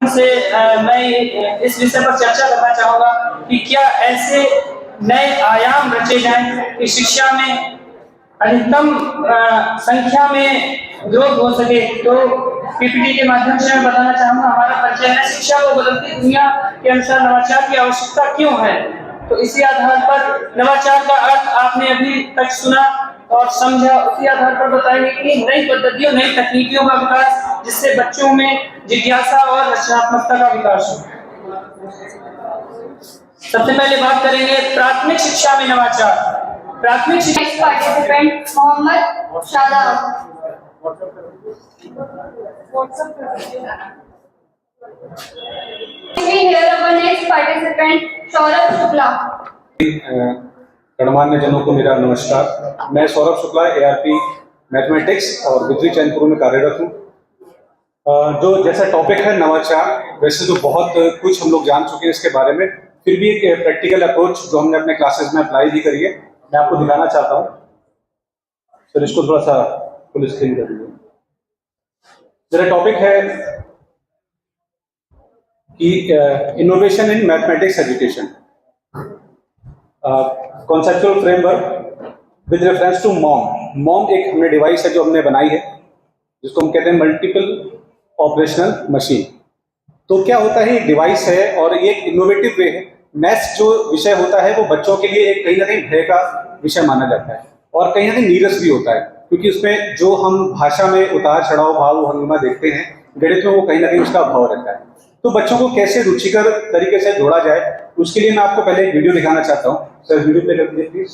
से मैं इस विषय पर चर्चा करना चाहूँगा कि क्या ऐसे नए आयाम रचे जाएं कि शिक्षा में अधिकतम संख्या में ग्रोथ हो सके। तो पीपीटी के माध्यम से मैं बताना चाहूँगा, हमारा परिचय है शिक्षा को बदलती दुनिया के अनुसार नवाचार की आवश्यकता क्यों है। तो इसी आधार पर नवाचार का अर्थ आपने अभी तक सुना और समझा, उसी आधार पर बताएंगे कि नई पद्धतियों नई तकनीकियों का विकास जिससे बच्चों में जिज्ञासा और रचनात्मकता का विकास हो। सबसे पहले बात करेंगे प्राथमिक शिक्षा में नवाचार। प्राथमिक शिक्षा पार्टिसिपेंट मोहम्मद शादाब। पार्टिसिपेंट सौरभ शुक्ला। गणमान्य जनों को मेरा नमस्कार। मैं सौरभ शुक्ला एआरपी मैथमेटिक्स और गुजरी चैनपुर में कार्यरत हूँ। जो जैसा टॉपिक है नवाचार, वैसे तो बहुत कुछ हम लोग जान चुके हैं इसके बारे में, फिर भी एक प्रैक्टिकल अप्रोच जो हमने अपने क्लासेस में अप्लाई भी करी है, मैं आपको दिखाना चाहता हूँ। सर इसको थोड़ा सा फुल स्क्रीन कर दीजिए। मेरा टॉपिक है कि innovation in mathematics education, conceptual framework with reference to MOM. MOM एक हमने डिवाइस है जो हमने बनाई है, जिसको हम कहते हैं मल्टीपल ऑपरेशनल मशीन। तो क्या होता है, एक डिवाइस है और ये एक इनोवेटिव वे है। मैथ्स जो विषय होता है वो बच्चों के लिए एक कहीं ना कहीं भय का विषय माना जाता है और कहीं ना कहीं नीरस भी होता है, क्योंकि उसमें जो हम भाषा में उतार चढ़ाव भाव हंगामा देखते हैं, गणित में वो कहीं ना कहीं उसका अभाव रहता है। तो बच्चों को कैसे रुचिकर तरीके से जोड़ा जाए, उसके लिए मैं आपको पहले एक वीडियो दिखाना चाहता हूँ। सर वीडियो प्ले कर दीजिए प्लीज।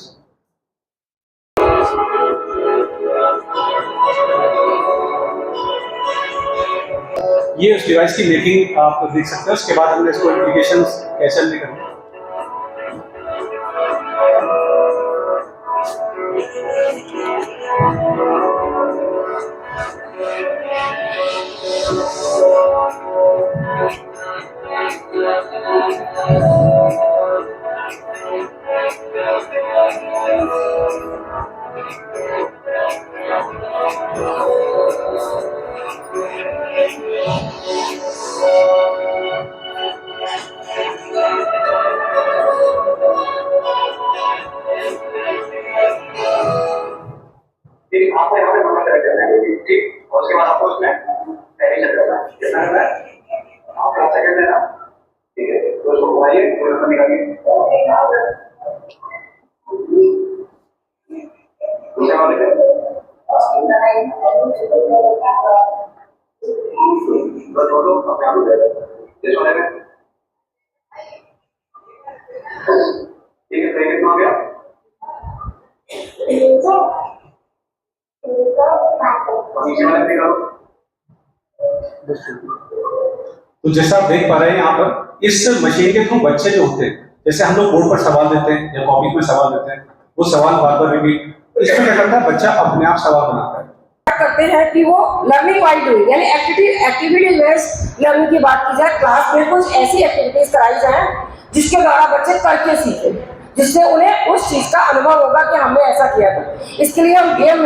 ये उस डिवाइस की मेकिंग आप देख सकते हैं। उसके बाद हमने इसको एप्लीकेशंस कैसे हमने करना। आपको यहाँ पे नंबर सेलेक्ट करना है, ठीक, और उसके बाद आपको उसमें एडिशन करना है। कितना करना है? आप क्लास सेकंड लेना, ठीक है। तो उसको घुमाइए, कोई नंबर निकालिए। दूसरे वाले पे तो छोड़ो, अपने आप ले लो। इस वाले में ठीक है। तो कितना हो गया? तो जैसा आप देख पा रहे हैं यहाँ पर, इस मशीन के थ्रू बच्चे जो होते हैं, जैसे हम लोग बोर्ड पर सवाल देते हैं या कॉपी पर सवाल देते हैं, वो सवाल बार बार रिपीट, इसमें क्या करता है, बच्चा अपने आप सवाल बनाता है। करते हैं कि वो लर्निंग वाइल डूइंग यानी एक्टिविटी बेस्ड लर्निंग की बात की जाए। क्लास में कुछ ऐसी एक्टिविटीज कराई जाए जिसके द्वारा बच्चे करके सीखें, जिससे उन्हें उस चीज का अनुभव होगा कि हमने ऐसा किया था। इसके लिए हम गेम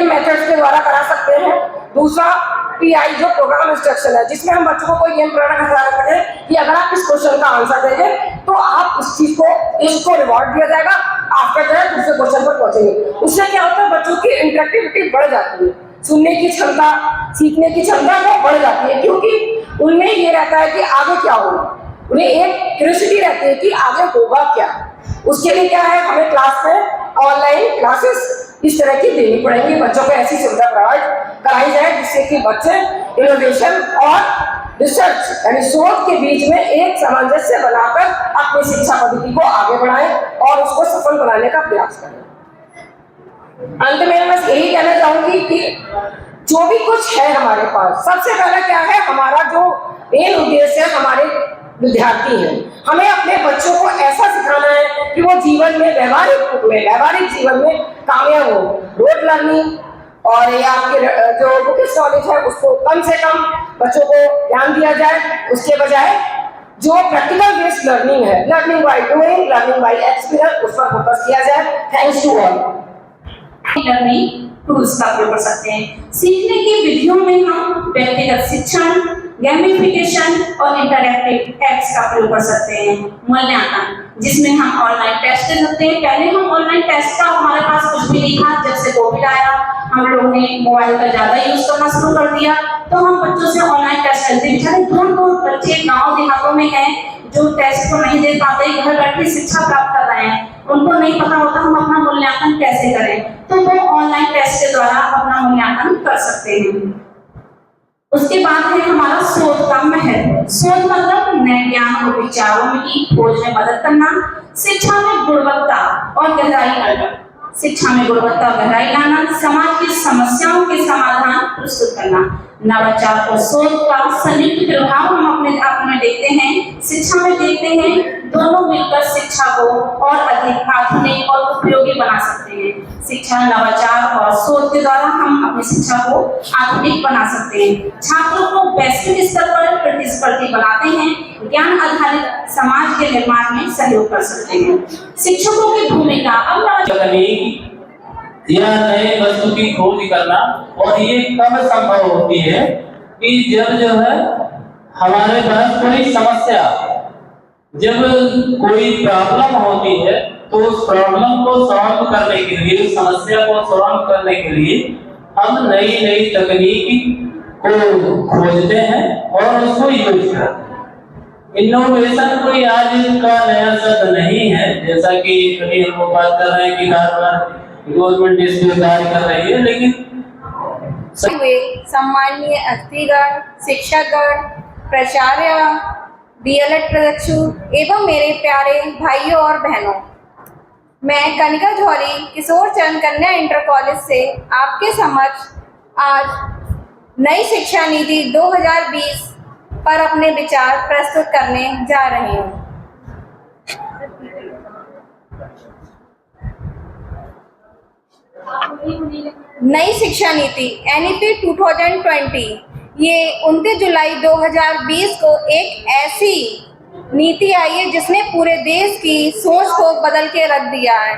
मेथड्स के द्वारा करा सकते हैं। दूसरा PI जो प्रोग्राम इंस्ट्रक्शन है, जिसमें हम बच्चों को कोई गेम प्रोग्राम करा सकते हैं कि अगर आप इस क्वेश्चन का आंसर देंगे तो आप इस चीज को इसको रिवॉर्ड दिया जाएगा, आपका जो है दूसरे क्वेश्चन पर पहुंचेंगे। उससे क्या होता है, बच्चों की इंटरेक्टिविटी बढ़ जाती है, सुनने की क्षमता, सीखने की क्षमता वो बढ़ जाती है, क्योंकि उनमें ये रहता है कि आगे क्या होगा। उन्हें एक क्यूरियोसिटी रहती है कि आगे होगा क्या। उसके लिए क्या है, हमें क्लास में ऑनलाइन क्लासेस इस तरह की देनी पड़ेगी। बच्चों को ऐसी सुविधा प्रोवाइड कराई जाए जिससे कि बच्चे इनोवेशन और रिसर्च यानी शोध के बीच में एक सामंजस्य बनाकर अपनी शिक्षा पद्धति को आगे बढ़ाएं और उसको सफल बनाने का प्रयास करें। अंत में मैं यही कहना चाहूंगी कि जो भी कुछ है हमारे पास, सबसे पहले क्या है, हमारा जो मेन उद्देश्य है, हमारे विद्यार्थी हैं, हमें अपने बच्चों को ऐसा सिखाना है कि वो जीवन में व्यावहारिक जीवन में कामयाब हो। रोड लर्निंग और या आपके जो बुकिश नॉलेज है उसको कम से कम बच्चों को ध्यान दिया जाए। उसके बजाय जो प्रैक्टिकल बेस्ड लर्निंग है, learning by doing, learning by experience, उस पर फोकस किया जाए। Thanks to all. Learning tools का प्रयोग कर सकते हैं। सीखने की विधियों में हम व्यक्तिगत शिक्षण, गेमिफिकेशन और इंटरैक्टिव एप्स का प्रयोग कर सकते हैं। मूल्यांकन, जिसमें हम ऑनलाइन टेस्ट दे सकते हैं। पहले हम ऑनलाइन टेस्ट का हमारे पास कुछ भी नहीं था। जब से कोविड आया, हम लोगों ने मोबाइल का ज्यादा यूज करना शुरू कर दिया, तो हम बच्चों से ऑनलाइन टेस्ट करते हैं। बेचारे दूर बच्चे गाँव देहातों में हैं जो टेस्ट को नहीं दे पाते, घर बैठे शिक्षा प्राप्त कर रहे हैं, उनको नहीं पता होता हम अपना मूल्यांकन कैसे करें, तो वो ऑनलाइन टेस्ट के द्वारा अपना मूल्यांकन कर सकते हैं। उसके बाद है हमारा शोध का महत्व। शोध मतलब नए ज्ञान और विचारों की खोज में मदद करना, शिक्षा में गुणवत्ता और गहराई लाना, शिक्षा में गुणवत्ता और गहराई लाना, समाज की समस्याओं के समाधान प्रस्तुत करना। नवाचार और शोध का संयुक्त प्रभाव हम अपने देखते हैं, शिक्षा में देखते हैं। दोनों मिलकर शिक्षा को और अधिक आधुनिक और उपयोगी बना सकते हैं। शिक्षा, नवाचार और शोध के द्वारा हम अपनी शिक्षा को आधुनिक बना सकते हैं, छात्रों को वैश्विक स्तर पर प्रतिस्पर्धी बनाते हैं, ज्ञान आधारित समाज के निर्माण में सहयोग कर सकते हैं। शिक्षकों की भूमिका, अब तकनीक या नए वस्तु की खोज करना, और ये कब संभव होती है कि जब जो है हमारे पास कोई समस्या, जब कोई प्रॉब्लम होती है, तो उस प्रॉब्लम को सॉल्व करने के लिए, उस समस्या को सॉल्व करने के लिए हम नई नई तकनीक को खोजते हैं और उसको यूज करते हैं। इनोवेशन कोई आज का नया शब्द नहीं है, जैसा कि कभी हम लोग बात कर रहे हैं कि गवर्नमेंट इस पे कार्य कर रही है, लेकिन सम्माननीय अतिथिगण, शिक्षकगण, प्राचार्य, डीएलएड प्रशिक्षु एवं मेरे प्यारे भाइयों और बहनों, मैं कनिका जौहरी किशोर चंद कन्या इंटर कॉलेज से आपके समक्ष आज नई शिक्षा नीति 2020 पर अपने विचार प्रस्तुत करने जा रही हूँ। नई शिक्षा नीति NEP 2020 ये 29 जुलाई 2020 को एक ऐसी नीति आई है जिसने पूरे देश की सोच को बदल के रख दिया है।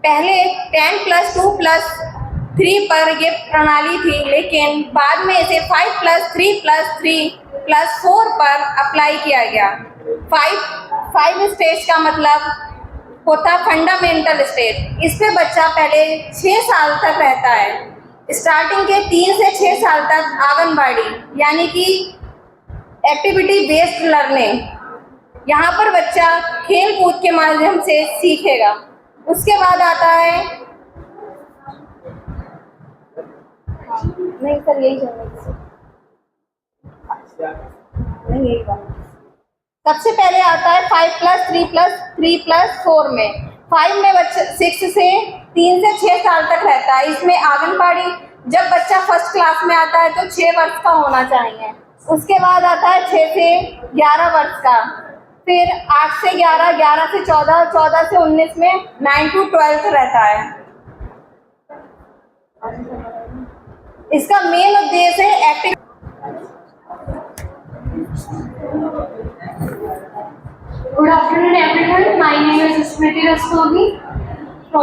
पहले 10+2+3 पर ये प्रणाली थी, लेकिन बाद में इसे 5+3+3+4 पर अप्लाई किया गया। 5 स्टेज का मतलब होता फंडामेंटल स्टेज। इस पे बच्चा पहले 6 साल तक रहता है। स्टार्टिंग के 3 से 6 साल तक आंगनबाड़ी यानी कि एक्टिविटी बेस्ड लर्निंग, यहाँ पर बच्चा खेल कूद के माध्यम से सीखेगा। उसके बाद आता है, नहीं सर यही नहीं यही सबसे पहले आता है 5+3+3+4 में। 5 में बच्चा 3 से 6 साल तक रहता है। इसमें आंगनबाड़ी, जब बच्चा फर्स्ट क्लास में आता है तो 6 वर्ष का होना चाहिए। उसके बाद आता है 6 से 11 वर्ष का, फिर 8 से 11, 11 से 14, 14 से 19 में 9 to 12 रहता है। इसका मेन उद्देश्य है active. Good afternoon everyone, my name is Smriti Rastogi. I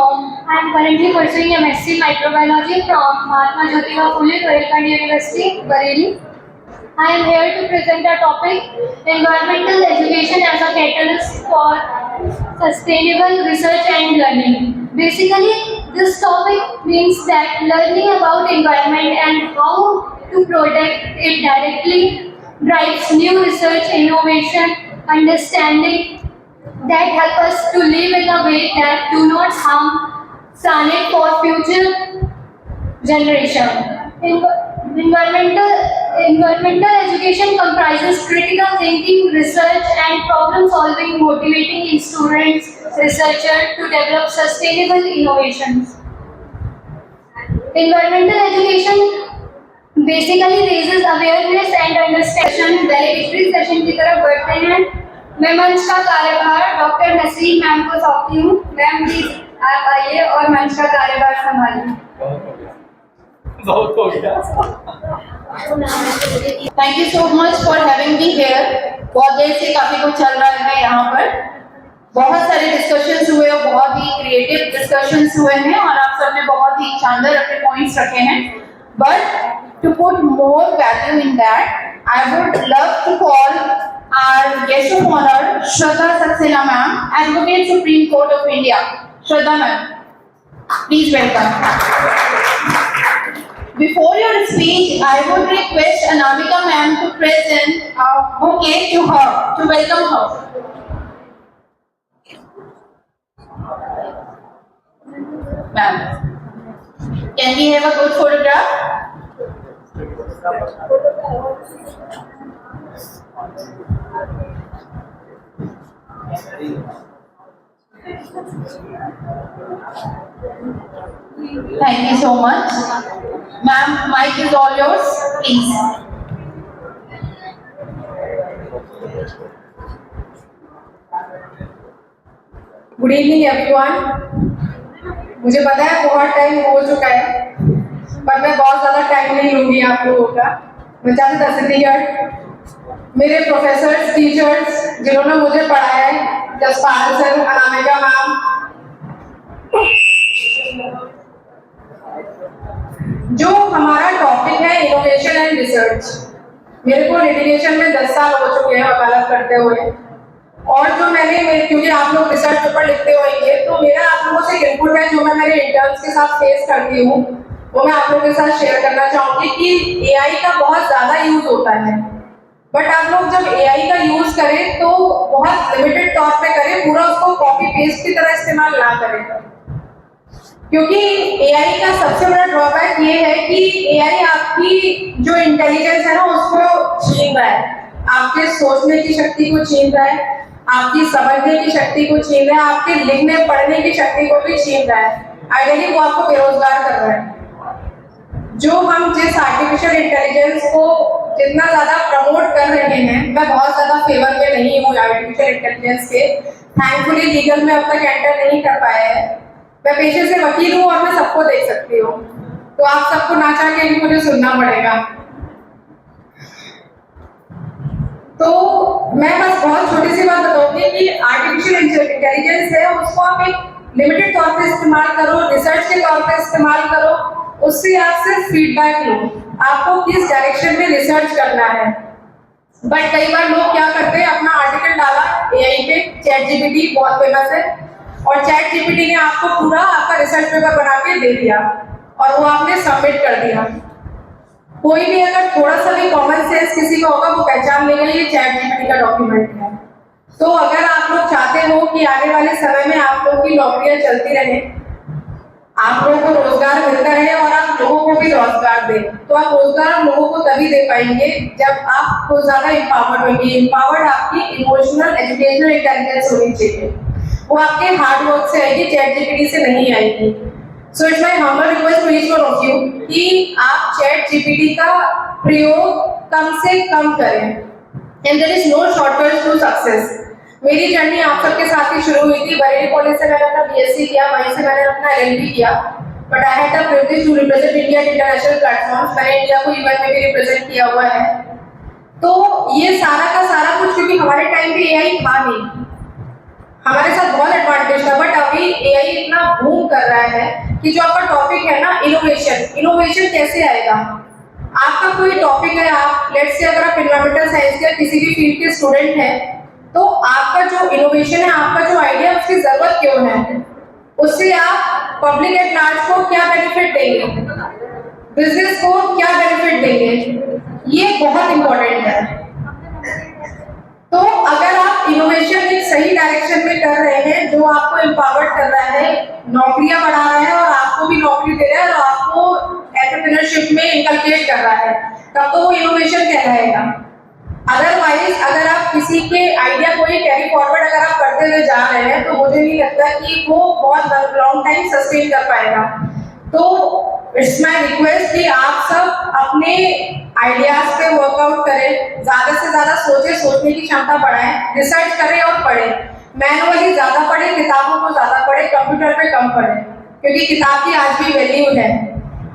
am currently pursuing MSc Microbiology from Mahatma Jyotiba Phule Rohilkhand University, Bareilly. I am here to present a topic, environmental education as a catalyst for sustainable research and learning. Basically, this topic means that learning about environment and how to protect it directly drives new research, innovation, understanding that help us to live in a way that do not harm planet for future generation. Environmental education comprises critical thinking, research and problem solving, motivating students, researchers to develop sustainable innovations. Environmental education basically raises awareness and understanding। Validity session की तरफ बढ़ते हैं। मैं मंच का कार्यभार doctor Naseem ma'am को सौंपती हूँ। मैम प्लीज आप आइए और मंच का कार्यभार संभालिए। Thank you so much for having me here. बहुत देर से काफी कुछ चल रहा है यहाँ पर, बहुत सारे डिस्कशंस हुए और बहुत ही क्रिएटिव डिस्कशंस हुए हैं और आप सबने बहुत ही शानदार अपने पॉइंट्स रखे हैं। But to put more value in that, I would love guest of honor, Shraddha Saxena ma'am, Advocate Supreme Court of India. Shraddha ma'am, please welcome. Before your speech, I would request Anamika ma'am to present a bouquet to her, to welcome her. Ma'am, can we have a good photograph? Thank you so much. Ma'am, mic is all yours, please. Good evening everyone. मुझे पता है बहुत time हो चुका है, पर मैं बहुत ज़्यादा टाइम नहीं लूँगी आप लोगों का। मैं चाहती था सिटीगढ़ मेरे प्रोफेसर्स, टीचर्स जिन्होंने मुझे पढ़ाया है, जसपाल सर, अनामिका मैम, जो हमारा टॉपिक है इनोवेशन एंड रिसर्च। मेरे को लिटिगेशन में 10 साल हो चुके हैं वकालत करते हुए, और जो क्योंकि आप लोग रिसर्च पेपर लिखते होंगे, तो मेरा आप लोगों से इनपुट है जो मैं मेरे इंटर्न्स के साथ फेस करती हूँ, वो मैं आप लोगों के साथ शेयर करना चाहूँगी कि एआई का बहुत ज़्यादा यूज होता है, बट आप लोग जब एआई का यूज करें तो बहुत लिमिटेड तौर पे करें, पूरा उसको कॉपी पेस्ट की तरह इस्तेमाल ना करें। क्योंकि एआई का सबसे बड़ा ड्रॉबैक ये है कि एआई आपकी जो इंटेलिजेंस है ना उसको छीन रहा है, आपके सोचने की शक्ति को छीन रहा है, आपकी समझने की शक्ति को छीन रहा है, आपके लिखने पढ़ने की शक्ति को भी छीन रहा है। आइडियली वो आपको बेरोजगार कर रहा है। जो हम जिस आर्टिफिशियल इंटेलिजेंस को जितना ज्यादा प्रमोट कर रहे हैं, मैं बहुत ज्यादा फेवर में नहीं हूँ आर्टिफिशियल इंटेलिजेंस के। थैंकफुली लीगल में अब तक एंटर नहीं कर पाया है। मैं पेशे से वकील हूँ और मैं सबको देख सकती हूँ, तो आप सबको ना चाह के भी मुझे सुनना पड़ेगा। तो मैं बस बहुत छोटी सी बात बताऊंगी कि आर्टिफिशियल इंटेलिजेंस है उसको आप एक लिमिटेड तौर पे इस्तेमाल करो, रिसर्च के तौर पे इस्तेमाल करो, उससे आप सिर्फ फीडबैक लो, आपको किस डायरेक्शन में रिसर्च करना है। बट कई बार लोग क्या करते हैं, अपना आर्टिकल डाला एआई पे, चैट जीपीटी बहुत फेमस है, और चैट जीपीटी ने आपको पूरा आपका रिसर्च पेपर बना के दे दिया और वो आपने सबमिट कर दिया। कोई भी अगर थोड़ा सा भी कॉमन सेंस किसी को होगा वो पहचान लेगा ये चैट जीपीटी का डॉक्यूमेंट है। तो अगर आप लोग चाहते हो कि आने वाले समय में आप लोगों की नौकरियां चलती रहे, आप लोगों को रोजगार मिलता रहे और आप लोगों को भी रोजगार दें, तो आप रोजगार लोगों को तभी दे पाएंगे जब आप बहुत ज्यादा एम्पावर्ड होंगे। एम्पावर्ड आपकी इमोशनल एजुकेशनल इंटेलिजेंस होनी चाहिए, वो आपके हार्ड वर्क से आएगी, चैट जीपीटी से नहीं आएगी। So it's my humble request to each one of you कि आप चैट जीपीटी का प्रयोग कम से कम करें, and there is no shortcut to success. मेरी जर्नी आप सबके साथ ही शुरू हुई थी। बरेली कॉलेज से मैंने अपना बीएससी किया, वहीं से मैंने अपना एलएलबी किया, but I had the privilege to represent India in international platforms. मैंने इंडिया को यूएन में भी रिप्रेजेंट किया हुआ है। तो ये सारा का सारा कुछ क्योंकि हमारे टाइम पे एआई था नहीं, हमारे साथ बहुत एडवांटेज था, बट अभी एआई इतना बूम कर रहा है कि जो आपका टॉपिक है ना इनोवेशन कैसे आएगा। आपका कोई टॉपिक है, आप लेट्स से अगर आप एनवायरमेंटल साइंस के किसी भी फील्ड के स्टूडेंट हैं, तो आपका जो इनोवेशन है, आपका जो आइडिया है, उसकी जरूरत क्यों है, उससे आप पब्लिक एट लार्ज को क्या बेनिफिट देंगे, बिजनेस को क्या बेनिफिट देंगे, ये बहुत इंपॉर्टेंट है। तो अगर आप इनोवेशन एक सही डायरेक्शन में कर रहे हैं, जो आपको एम्पावर्ड कर रहा है, नौकरियां बढ़ा रहा है और आपको भी नौकरी दे रहा है और आपको एंटरप्रेन्योरशिप में इनकलकेट कर रहा है, तब तो वो इनोवेशन कहलाएगा। अदरवाइज अगर आप किसी के आइडिया को ही कैरी फॉरवर्ड अगर आप करते हुए जा रहे हैं, तो मुझे नहीं लगता कि वो बहुत लॉन्ग टाइम सस्टेन कर पाएगा। तो इट्स माय रिक्वेस्ट कि आप सब अपने आइडियाज पे वर्कआउट करें, ज्यादा से ज्यादा सोचने की क्षमता बढ़ाएं, रिसर्च करें और पढ़ें। मैनुअली ज्यादा पढ़ें, किताबों को ज्यादा पढ़ें, कंप्यूटर पे कम पढ़ें, क्योंकि किताब की आज भी वैल्यू है।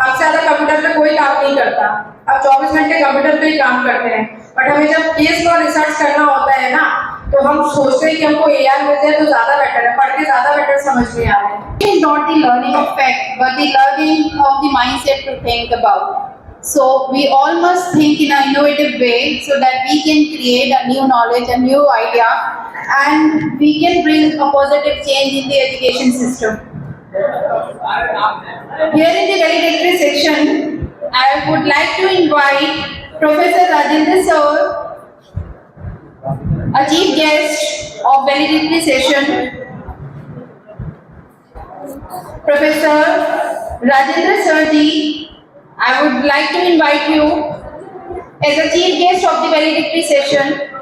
हमसे ज्यादा कंप्यूटर पे कोई काम नहीं करता, अब 24 घंटे कंप्यूटर पे ही काम करते हैं, बट हमें जब केस और रिसर्च करना होता है ना, तो हम सोचते हैं कि हमको एआई मिल जाए तो ज्यादा बेटर है, पढ़ के ज्यादा बेटर समझ में आ रहा है। It is not the learning of fact, but the learning of the mindset to think about. So we all must think in an innovative way so that we can create a new knowledge, a new idea, and we can bring a positive change in the education system. Here in the valedictory section, I would like to invite Professor Rajendra Sir, a chief guest of valedictory session. Professor Rajendra Sir ji, I would like to invite you as a chief guest of the valedictory session.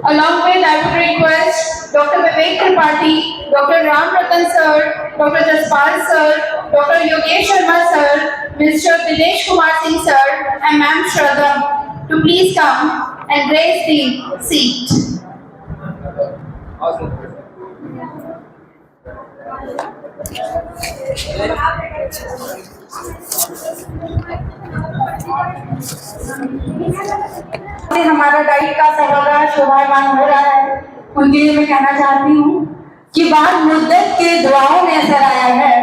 Along with, I would request Dr. Vivek Tripathi, Dr. Ram Ratan Sir, Dr. Jaspal Sir, Dr. Yogesh Sharma Sir, Mr. Dinesh Kumar Singh Sir, and Ma'am Shraddha to please come and raise the seat. हमारा diet का सभागार शोभायमान हो रहा है, उनके लिए मैं कहना चाहती हूँ कि बाद मुद्दत के दुआओं में असर आया है,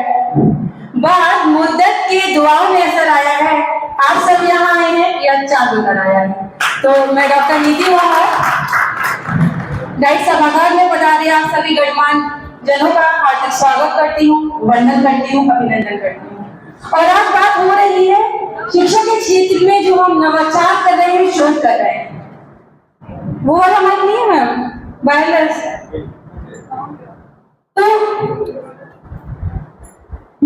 बाद मुद्दत के दुआओं में असर आया है। आप सब यहाँ आए हैं, ये अच्छा लेकर आया है। तो मैं डॉक्टर नीति वहां डाइट सभागार में पधारे आप सभी गणमान्य जनों का हार्दिक स्वागत करती हूँ, वंदन करती हूँ, अभिनंदन करती हूँ। और आज बात हो रही है शिक्षा के क्षेत्र में जो हम नवाचार कर रहे हैं, शोध कर रहे हैं, वो वाला माइक नहीं है मैम, वायरलेस। तो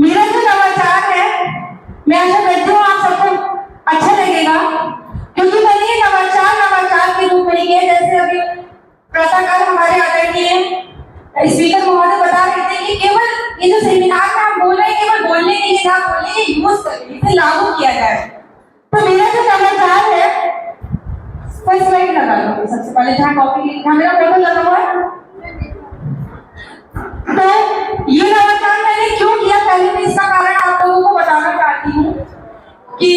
मेरा जो नवाचार है, मैं आशा करती हूँ आप सबको अच्छा लगेगा, क्योंकि मैंने ये नवाचार के रूप में किया। जैसे अभी प्रातःकाल हमारे आदरणीय स्पीकर महोदय बता रहे थे कि केवल ये जो सेमिनार में हम बोल रहे हैं, केवल बोलने के लिए ना बोले, यूज करके इसे लागू किया जाए। तो मेरा जो नवाचार है, फर्स्ट स्लाइड लगा लो सबसे पहले, जहाँ कॉपी लिखा मेरा फोटो लगा हुआ है। तो ये नवाचार मैंने क्यों किया, पहले मैं इसका कारण आप लोगों को बताना चाहती हूँ कि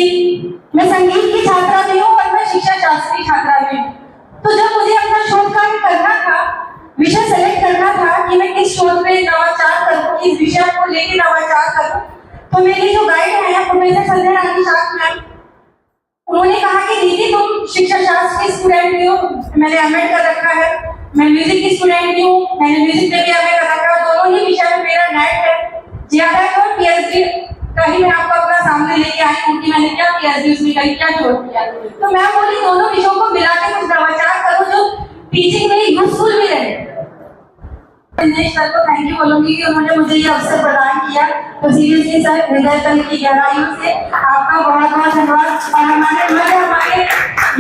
मैं संगीत की छात्रा भी हूँ और मैं शिक्षा शास्त्र की छात्रा भी हूँ। तो जब मुझे अपना शोध कार्य करना था, विषय सेलेक्ट करना था कि मैं किस शोध में नवाचार करूं, किस विषय को लेकर नवाचार करूं, तो मेरी जो गाइड है प्रोफेसर संजय रानी शास्त्री मैम, उन्होंने कहा कि दीदी तुम शिक्षा शास्त्र की स्टूडेंट भी हो, मैंने एमएड कर रखा है, मैं म्यूजिक की स्टूडेंट भी हूँ, मैंने म्यूजिक में भी एमए कर रखा है, दोनों ही विषय में मेरा नेट है ज्यादा है। और पीएचडी कहीं मैं आपको अपना सामने लेके आई हूँ कि मैंने क्या पीएचडी उसमें कहीं क्या शोध किया। तो मैं बोली दोनों विषयों को मिला के कुछ नवाचार करो जो टीचिंग में यूजफुल भी रहे। दिनेश सर को थैंक यू बोलूंगी कि उन्होंने मुझे ये अवसर प्रदान किया। तो सीरियसली सर, हृदय तल की गहराइयों से आपका बहुत बहुत धन्यवाद। और हमारे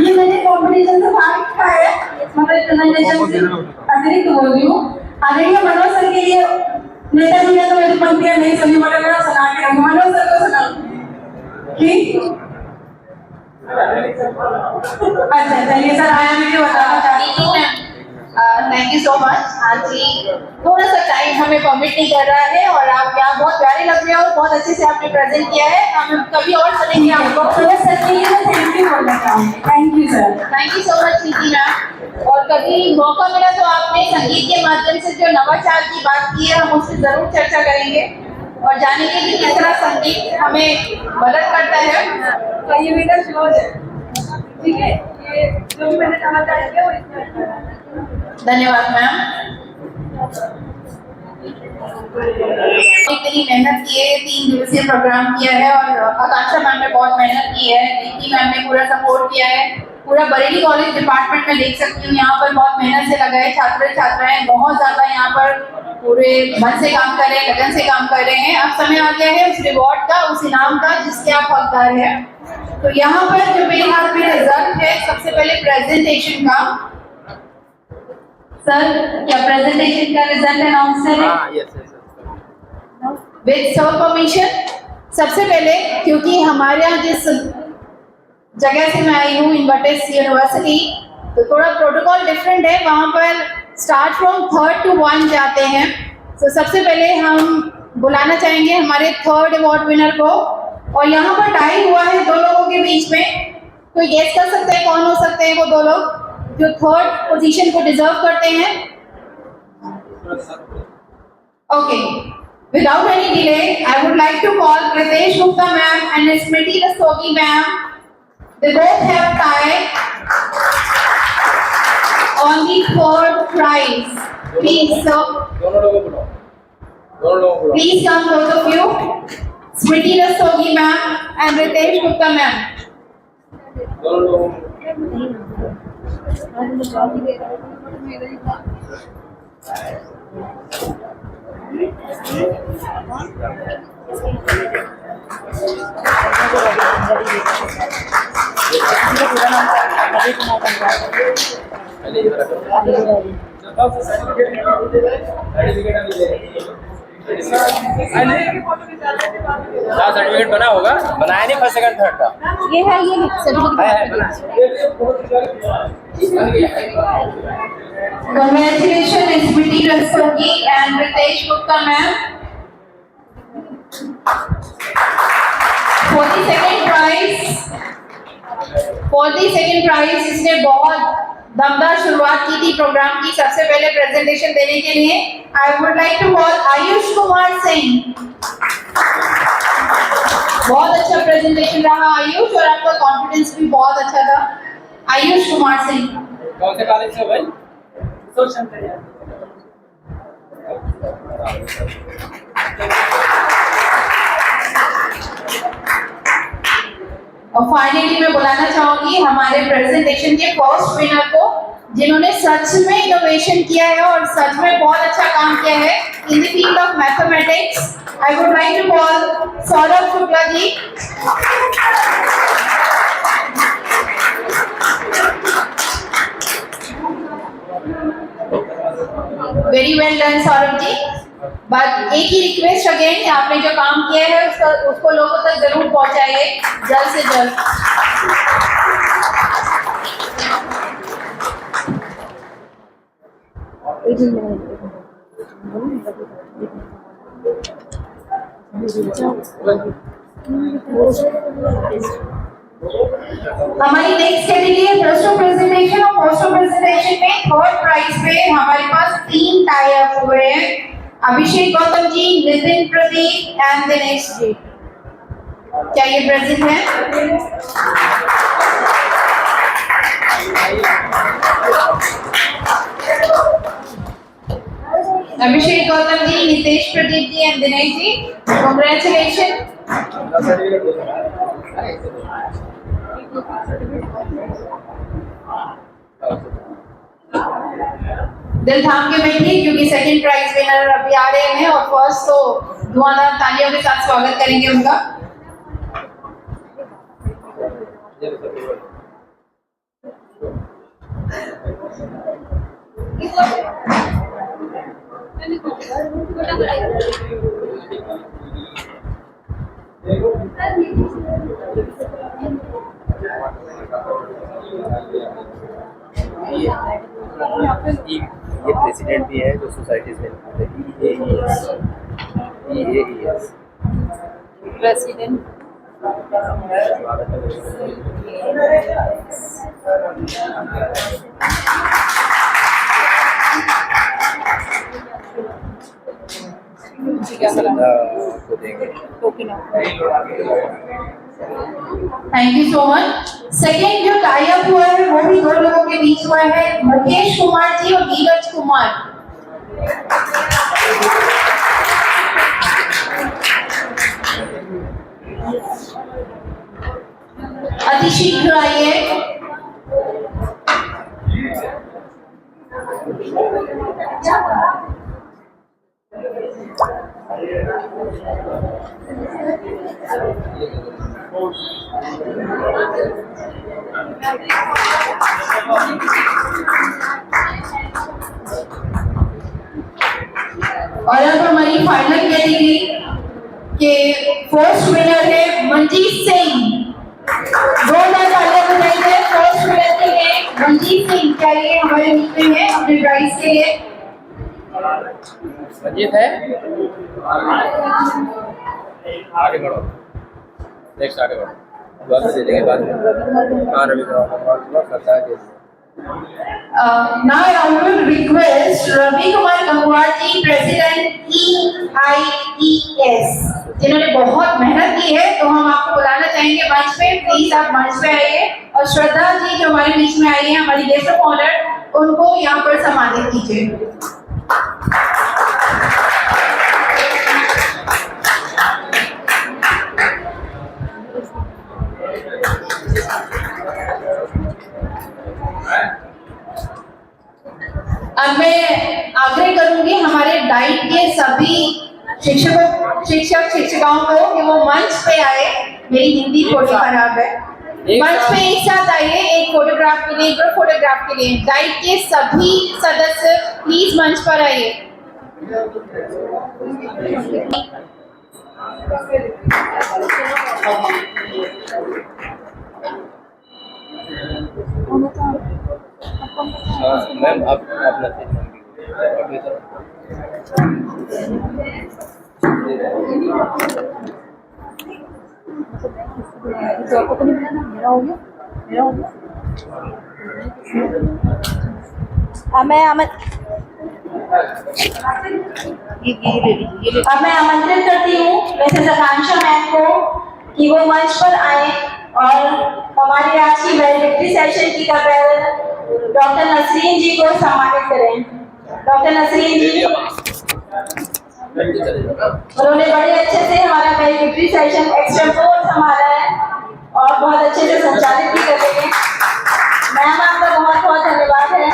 ये मैंने कॉम्पिटिशन से भाग का है, मतलब प्रेजेंटेशन से अतिरिक्त बोल रही हूँ। आदरणीय मनोज सर के लिए नेताजी ने तो मेरी पंक्तियां नहीं सुनी, मगर मैं सुना के मनोज सर को सुना ठीक। अच्छा चलिए सर, आया मुझे बताना चाहती हूँ। Thank you so much. आज जी थोड़ा सा टाइम हमें परमिट नहीं कर रहा है और आप यहाँ बहुत प्यारे लग रहे हो और बहुत अच्छे से आपने प्रेजेंट किया है। हम कभी और सुनेंगे आपको। सर के लिए मैं थैंक यू बोलना चाहूँगी। Thank you sir. Thank you so much नीति मैम। और कभी मौका मिला तो आपने संगीत के माध्यम से जो नवाचार की बात की है, हम उससे जरूर चर्चा करेंगे और जानेंगे कि किस तरह संगीत हमें मदद करता है। ये मेरा शोध है, ठीक है, ये जो मैंने नवाचार किया वो इसमें। धन्यवाद मैम। इतनी मेहनत की है, 3 दिवसीय प्रोग्राम किया है और आकांक्षा मैम ने बहुत मेहनत की है, नीति मैम ने पूरा सपोर्ट किया है। पूरा बरेली कॉलेज डिपार्टमेंट में देख सकती हूँ, यहाँ पर बहुत मेहनत से लगा है, छात्र छात्राएं बहुत ज्यादा यहाँ पर पूरे मन से काम कर रहे हैं, लगन से काम कर रहे हैं। अब समय आ गया है उस रिवॉर्ड का, उस इनाम का जिसके आप हकदार हैं। तो यहाँ पर जो मेरे हाथ में रिजल्ट है, सबसे पहले प्रेजेंटेशन का। सर क्या प्रेजेंटेशन का रिजल्ट अनाउंस करें? With sir permission. सबसे पहले क्योंकि हमारे यहाँ जिस जगह से मैं आई हूँ, इन्वर्टेस यूनिवर्सिटी, तो थोड़ा प्रोटोकॉल डिफरेंट है। वहाँ पर स्टार्ट फ्रॉम 3rd to 1 जाते हैं। तो सबसे पहले हम बुलाना चाहेंगे हमारे 3rd अवार्ड विनर को। और यहाँ पर टाई हुआ है 2 लोगों के बीच में। कोई गेस कर सकते हैं कौन हो सकते हैं वो 2 लोग जो 3rd पोजीशन को डिजर्व करते हैं? Okay, without any delay I would like to call Pritesh Gupta ma'am and Smriti Rastogi ma'am They both have tied on the third prize. Please, sir. Please come, both of you. Smriti Rastogi ma'am and Ritesh Gupta ma'am. Certificate बना होगा, बनाया नहीं first second third का। ये है, ये Congratulations, Smriti Rastogi and Ritesh Gupta ma'am. For the second prize, इसने बहुत दमदार शुरुआत की थी प्रोग्राम की। सबसे पहले प्रेजेंटेशन देने के लिए I would like to call Ayush Kumar Singh. बहुत अच्छा प्रेजेंटेशन रहा आयुष, और आपका कॉन्फिडेंस भी बहुत अच्छा था। आयुष कुमार सिंह कौन से कॉलेज से भाई? और फाइनली मैं बुलाना चाहूंगी हमारे प्रेजेंटेशन के फर्स्ट विनर को, जिन्होंने सच में इनोवेशन किया है और सच में बहुत अच्छा काम किया है in the field of mathematics. I would like to call Saurabh Shukla ji. Very well done Saurabh ji. But एक ही रिक्वेस्ट अगेन कि आपने जो काम किया है उसको लोगों तक जरूर पहुंचाइए जल्द से जल्द। हमारी नेक्स्ट कैटेगरी है पोस्टर प्रेजेंटेशन, और पोस्टर प्रेजेंटेशन में थर्ड प्राइज पे हमारे पास 3 टाई अप हुए हैं। अभिषेक गौतम जी, नितिन प्रदीप एंड दिनेश जी। क्या ये प्रेजेंट है? अभिषेक गौतम जी, नितेश प्रदीप जी एंड दिनेश जी, कांग्रेचुलेशन। दिल थाम के बैठिए क्योंकि सेकंड प्राइज विनर अभी आ रहे हैं, और फर्स्ट तो धुआंधार तालियों के साथ स्वागत करेंगे उनका। ये प्रेसिडेंट भी है जो सोसाइटीज में प्रेसिडेंट को देंगे। Thank you so much. Second जो टाई अप हुआ है वो भी 2 लोगों के बीच हुआ है, मुकेश कुमार जी और नीरज कुमार। अति शीघ्र आइए। और अब हमारी फाइनल कैटेगरी के फर्स्ट विनर है मनजीत सिंह। 2 तालियां बजाइए फर्स्ट विनर के लिए। मनजीत सिंह क्या ये हमारे बीच में है अपने प्राइज के लिए? मंजीत है, आगे बढ़ो, नेक्स्ट आगे बढ़ो, बाद में दे देंगे बाद में। हाँ रवि करता है। Now I will request Ravi Kumar Gangwar ji, President EIES. जिन्होंने बहुत मेहनत की है, तो हम आपको बुलाना चाहेंगे मंच पे। प्लीज आप मंच पे आइए और श्रद्धा जी जो हमारे बीच में आई है, हमारी गेस्ट ऑफ ऑनर, उनको यहाँ पर सम्मानित कीजिए। अब मैं आग्रह करूंगी हमारे डाइट के सभी शिक्षकाओं को कि वो मंच पे आए। मेरी हिंदी थोड़ी खराब है। मंच पे एक साथ आइए, एक फोटोग्राफ के लिए, ग्रुप फोटोग्राफ के लिए। डाइट के सभी सदस्य प्लीज मंच पर आइए। मैम आप अपना अब मैं आमंत्रित करती हूँ मिसेस आकांक्षा मैम को कि वो मंच पर आए और हमारी आज की वैलिडिटी सेशन की कपल डॉक्टर नसरीन जी को सम्मानित करें। डॉक्टर नसरीन जी, उन्होंने बड़े अच्छे से हमारा वैलिडिटी सेशन एक्सटेम्पोर संभाला है और बहुत अच्छे से संचालित भी कर रहे हैं। मैम आपका बहुत बहुत धन्यवाद है।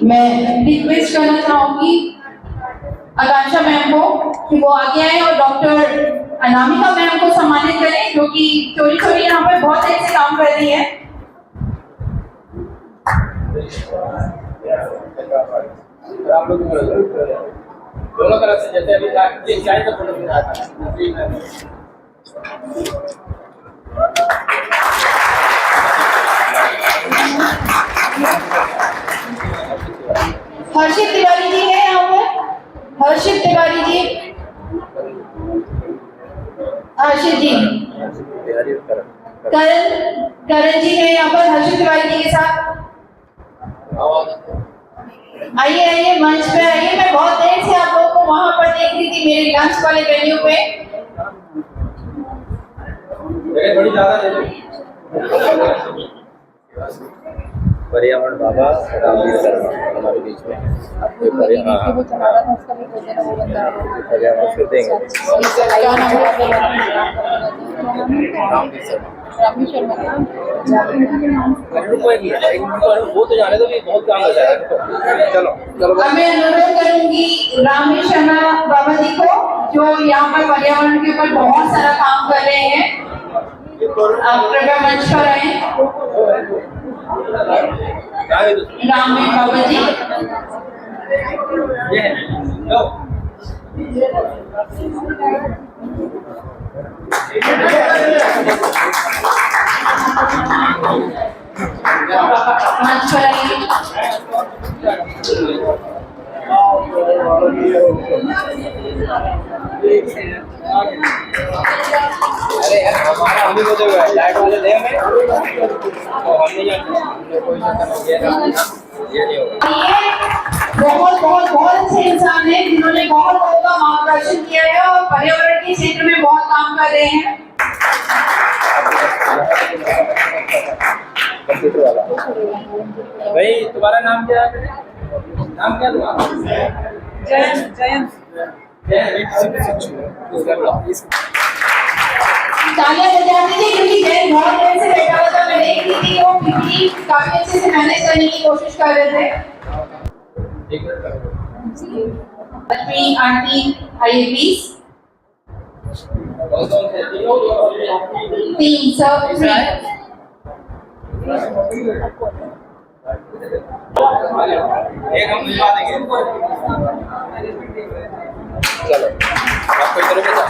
मैं रिक्वेस्ट करना चाहूंगी आकांक्षा मैम को कि वो आगे आए और डॉक्टर अनामिका मैम को सम्मानित करें, जो कि चोरी चोरी यहाँ पे बहुत देर से काम कर रही है। आप लोग दोनों तरफ से, जैसे अभी चाय का फोटो दिखा था। हर्षित तिवारी जी है यहाँ पर। हर्षित तिवारी जी, हर्षित जी, करण जी है यहाँ पर हर्षित तिवारी जी के साथ। आइए आइए मंच पे आइए। मैं बहुत देर से आप लोगों को वहां पर देख रही थी मेरे लंच वाले वेन्यू पे। थोड़ी ज्यादा दे दो। पर्यावरण बाबा रामवीर शर्मा हमारे बीच में पर्यावरण उसको देंगे। रामवीर शर्मा वो तो जाने दो, बहुत काम हो जाएगा। चलो अब मैं अनुरोध करूंगी रामवीर शर्मा बाबा जी को, जो यहाँ पर पर्यावरण के ऊपर बहुत सारा काम कर रहे हैं। आप कृपया मंच पर आए। रामवीर बाबा जी, मंच पर आइए। अरे यार हमारा हम ही को जो लाइट वाले दे हमें तो हम नहीं जानते कोई ये नहीं होगा। ये बहुत बहुत बहुत अच्छे इंसान हैं जिन्होंने बहुत लोगों का मार्गदर्शन किया है और पर्यावरण के क्षेत्र में बहुत काम कर रहे हैं। कंप्यूटर वाला भाई, तुम्हारा नाम क्या है? नाम क्या तुम्हारा? जयंत। तालियां बजा दीजिए क्योंकि जयंत बहुत देर से बैठा हुआ था। मैं देख रही थी वो पीपीटी काफी अच्छे से मैनेज करने की कोशिश कर रहे थे। लक्ष्मी आंटी IAPs तीन सब एक हम मिलवा देंगे। चलो आपको इधर बेटा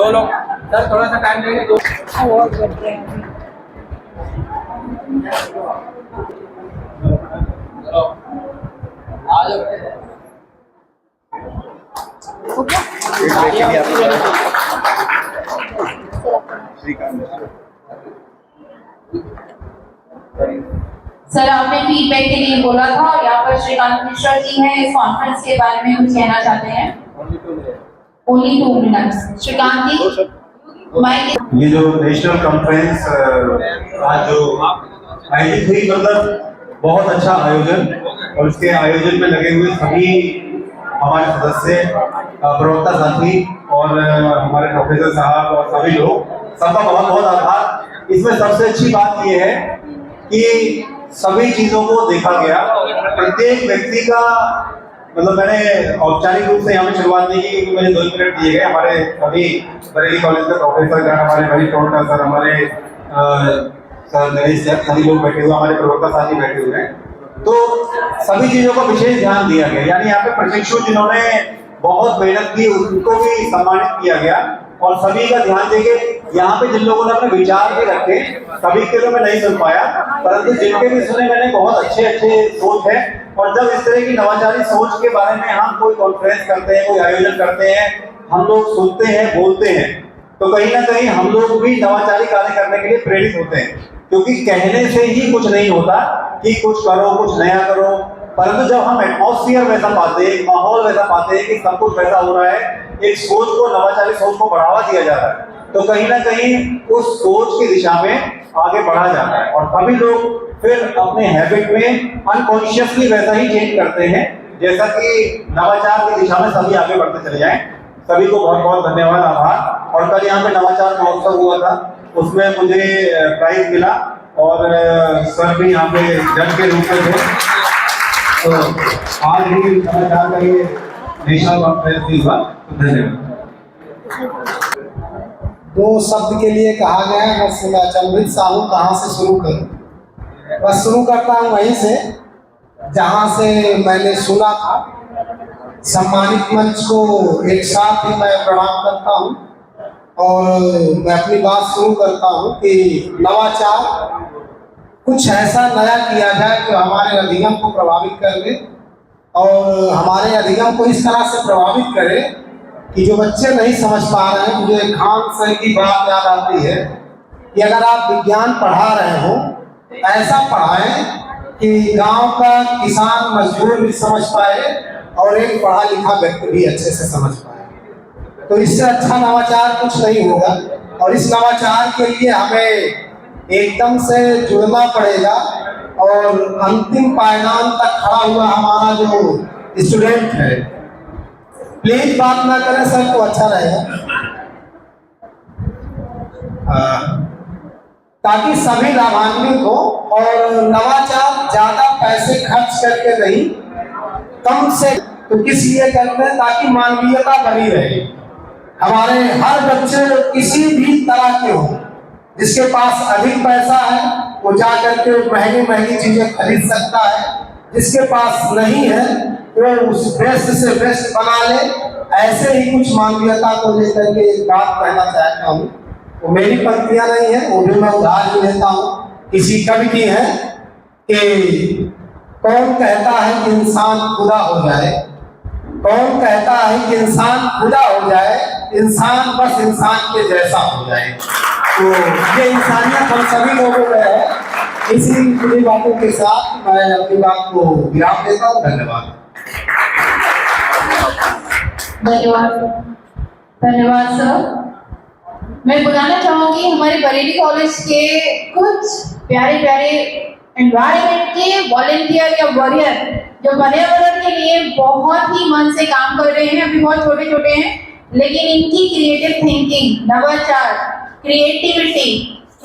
दो लोग सर थोड़ा सा टाइम देंगे दो आ जाओ सर आपने फीडबैक के लिए बोला था और यहाँ पर श्रीकांत मिश्रा जी हैं, इस कॉन्फ्रेंस के बारे में कुछ कहना चाहते हैं। Only 2 minutes. Shrikant ji mic. ये जो नेशनल कॉन्फ्रेंस आज जो आयोजित हुई, मतलब बहुत अच्छा आयोजन, और उसके आयोजन में लगे हुए सभी हमारे सदस्य, प्रवक्ता साथी और हमारे प्रोफेसर साहब और सभी लोग, सबका बहुत बहुत आभार। इसमें सबसे अच्छी बात यह है कि सभी चीजों को देखा गया, प्रत्येक व्यक्ति का, मतलब मैंने औपचारिक रूप से यहाँ पे शुरुआत नहीं की क्योंकि मुझे 2 मिनट दिए गए। हमारे सभी बरेली कॉलेज के प्रोफेसर, हमारे हरी टोटा सर, हमारे सर नरेश सर, सभी लोग बैठे हुए, हमारे प्रवक्ता साथी बैठे हुए हैं, तो सभी चीजों का विशेष ध्यान दिया गया। यानी यहाँ पे प्रशिक्षु जिन्होंने बहुत मेहनत की उनको भी सम्मानित किया गया, और सभी का ध्यान देके यहाँ पे जिन लोगों ने अपने विचार भी रखे, सभी के लिए मैं नहीं सुन पाया, परंतु जिनके भी सुने मैंने बहुत अच्छे सोच है। और जब इस तरह की नवाचारी सोच के बारे में हम कोई कॉन्फ्रेंस करते हैं, कोई आयोजन करते हैं, हम लोग सुनते हैं, बोलते हैं, तो कहीं ना कहीं हम लोग भी नवाचारी कार्य करने के लिए प्रेरित होते हैं, क्योंकि कहने से ही कुछ नहीं होता कि कुछ करो, कुछ नया करो, परंतु जब हम एटमॉस्फेयर वैसा पाते हैं, माहौल वैसा पाते हैं कि सब कुछ वैसा हो रहा है, एक सोच को, नवाचारी सोच को बढ़ावा दिया जा रहा है, तो कहीं ना कहीं उस सोच की दिशा में आगे बढ़ा जाता है, और सभी लोग फिर अपने हैबिट में अनकॉन्शियसली वैसा ही चेंज करते हैं, जैसा कि नवाचार की दिशा में सभी आगे बढ़ते चले जाएं। सभी को बहुत बहुत धन्यवाद, आभार। और कल यहाँ पे नवाचार महोत्सव हुआ था, उसमें मुझे प्राइज मिला, और सर भी यहाँ पे जज के रूप में थे, तो आज भी नवाचार का ये नेशनल कॉन्फ्रेंस भी हुआ। धन्यवाद। 2 शब्द के लिए कहा गया है, बस मैं अचंभित सा हूँ कहाँ से शुरू करूँ। बस शुरू करता हूँ वहीं से जहाँ से मैंने सुना था। सम्मानित मंच को एक साथ ही मैं प्रणाम करता हूँ, और मैं अपनी बात शुरू करता हूँ कि नवाचार कुछ ऐसा नया किया जाए जो हमारे अधिगम को प्रभावित कर दे, और हमारे अधिगम को इस तरह से प्रभावित करे कि जो बच्चे नहीं समझ पा रहे हैं, मुझे खान सर की बात याद आती है कि अगर आप विज्ञान पढ़ा रहे हो, ऐसा पढ़ाएं कि गांव का किसान मजदूर भी समझ पाए और एक पढ़ा लिखा व्यक्ति भी अच्छे से समझ पाए। तो इससे अच्छा नवाचार कुछ नहीं होगा, और इस नवाचार के लिए हमें एकदम से जुड़ना पड़ेगा, और अंतिम पायदान तक खड़ा हुआ हमारा जो स्टूडेंट है, प्लीज बात ना करें सर तो अच्छा रहेगा, ताकि सभी लाभान्वित हो। और नवाचार ज्यादा पैसे खर्च करके नहीं, कम से, तो किस लिए करते हैं, ताकि मानवीयता बनी रहे। हमारे हर बच्चे किसी भी तरह के हो, जिसके पास अधिक पैसा है वो जा करके महंगी महंगी चीजें खरीद सकता है, जिसके पास नहीं है वो उस बेस्ट से बेस्ट बना ले। ऐसे ही कुछ मानवीयता को लेकर के एक बात कहना चाहता हूँ। वो मेरी पंक्तियां नहीं है, वो भी मैं उधार भी लेता हूँ, किसी कवि की है कि कौन कहता है कि इंसान खुदा हो जाए, कौन कहता है कि इंसान खुदा हो जाए, इंसान बस इंसान के जैसा हो जाए। तो ये इंसानियत हम सभी लोगों में है। इसी पूरी बातों के साथ मैं अपनी बात को विराम देता हूँ। धन्यवाद। धन्यवाद सर। मैं बताना चाहूंगी हमारे बरेली कॉलेज के कुछ प्यारे प्यारे एनवायरनमेंट के वॉलंटियर या वॉरियर जो पर्यावरण के लिए बहुत ही मन से काम कर रहे हैं। अभी बहुत छोटे छोटे हैं, लेकिन इनकी क्रिएटिव थिंकिंग, नवाचार, क्रिएटिविटी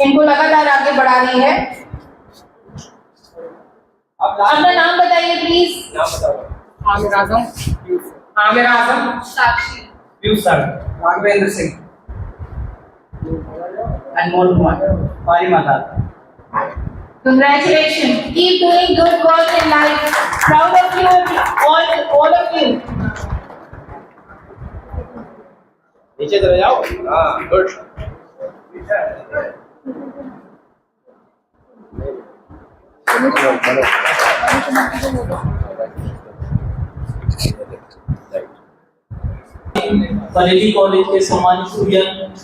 इनको लगातार आगे बढ़ा रही है। अपना नाम बताइए please. Aamir Azam, Sakshi, Piyush sir, Raghavendra Singh, Anmol Kumar, Parima sir. Congratulations. Keep doing good work in life. Proud of you, all of you. नीचे चले जाओ। हाँ गुड। बरेली कॉलेज के सम्मानित स्टूडेंट,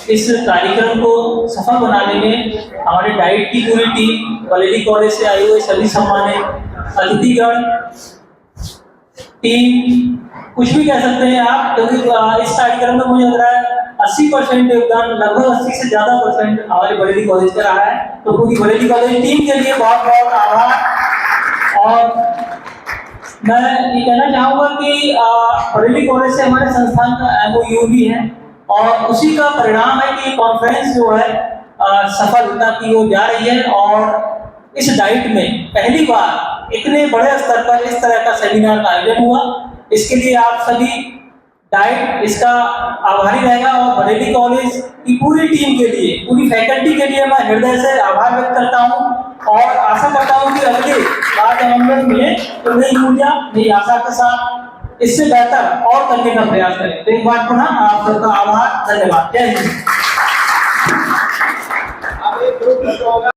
इस कार्यक्रम को सफल बनाने में हमारे डाइट की पूरी टीम, बरेली कॉलेज से आए हुए सभी सम्मानित अतिथिगण, टीम, कुछ भी कह सकते हैं आप, क्योंकि इस कार्यक्रम में मुझे लग रहा है 80% योगदान, लगभग 80 से ज्यादा % हमारे बरेली कॉलेज का रहा है। तो पूरी बरेली कॉलेज टीम के लिए बहुत बहुत आभार। और मैं ये कहना चाहूँगा कि बरेली कॉलेज से हमारे संस्थान का MOU भी है और उसी का परिणाम है कि कॉन्फ्रेंस जो है सफलता की ओर जा रही है। और इस डाइट में पहली बार इतने बड़े स्तर पर इस तरह का सेमिनार का आयोजन हुआ, इसके लिए आप सभी डाइट इसका आभारी रहेगा। और बरेली कॉलेज की पूरी टीम के लिए, पूरी फैकल्टी के लिए मैं हृदय से आभार व्यक्त करता हूं और आशा करता हूं कि अगली बार जब हम लोग मिले तो नई ऊर्जा, नई आशा के साथ इससे बेहतर और करने का प्रयास करें। तो एक बार पुनः आप सबका आभार, धन्यवाद, जय हिंद। अब एक ग्रुप होगा।